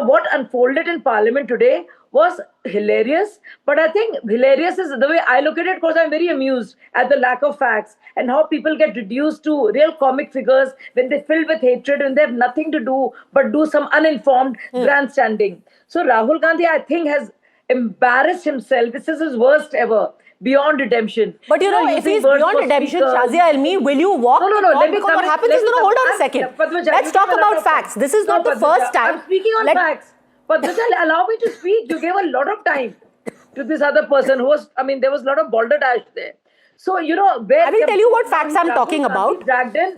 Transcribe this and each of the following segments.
what unfolded in Parliament today was hilarious. But I think hilarious is the way I look at it, because I'm very amused at the lack of facts and how people get reduced to real comic figures when they're filled with hatred and they have nothing to do but do some uninformed grandstanding. So Rahul Gandhi, I think, has embarrassed himself. This is his worst ever. Beyond redemption. But you know, if he's beyond redemption, Shazia Almi, will you walk? No. Let me because what happens is, hold on a second. Let's talk about facts. This is not the first time. I'm speaking on facts. Padmaja, allow me to speak. You gave a lot of time to this other person who was, there was a lot of balderdash there. So, I will tell you what facts I'm talking about.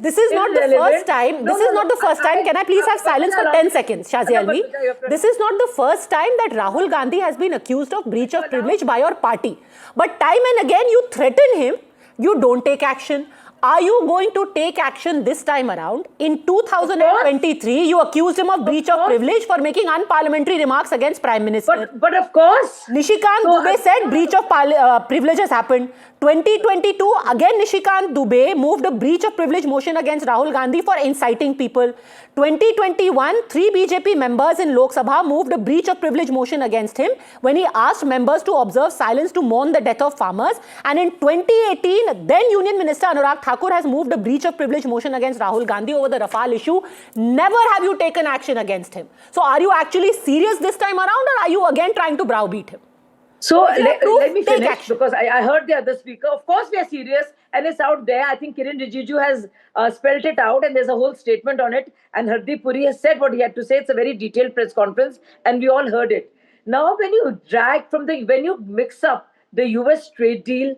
This is not the first time. This is not the first time. Can I please have silence for 10 seconds, Shazia Almi? This is not the first time that Rahul Gandhi has been accused of breach of privilege by your party. But time and again, you threaten him. You don't take action. Are you going to take action this time around? In 2023, you accused him of breach of privilege for making unparliamentary remarks against Prime Minister. But of course. Nishikant Dubey said breach of privilege has happened. 2022, again Nishikant Dubey moved a breach of privilege motion against Rahul Gandhi for inciting people. 2021, 3 BJP members in Lok Sabha moved a breach of privilege motion against him when he asked members to observe silence to mourn the death of farmers. And in 2018, then Union Minister Anurag Thakur has moved a breach of privilege motion against Rahul Gandhi over the Rafale issue. Never have you taken action against him. So are you actually serious this time around, or are you again trying to browbeat him? So let me finish, because I heard the other speaker. Of course we are serious, and it's out there. I think Kiren Rijiju has spelled it out, and there's a whole statement on it. And Hardeep Puri has said what he had to say. It's a very detailed press conference, and we all heard it. Now, when you mix up the US trade deal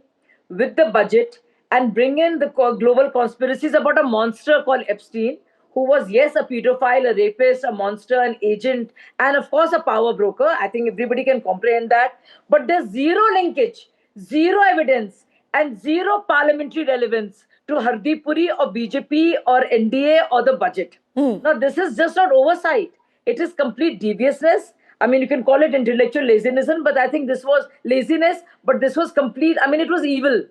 with the budget and bring in the global conspiracies about a monster called Epstein, who was, yes, a pedophile, a rapist, a monster, an agent, and of course a power broker. I think everybody can comprehend that. But there's zero linkage, zero evidence, and zero parliamentary relevance to Hardeep Puri or BJP or NDA or the budget. Now, this is just not oversight. It is complete deviousness. You can call it intellectual laziness, but I think this was laziness, but this was complete. It was evil.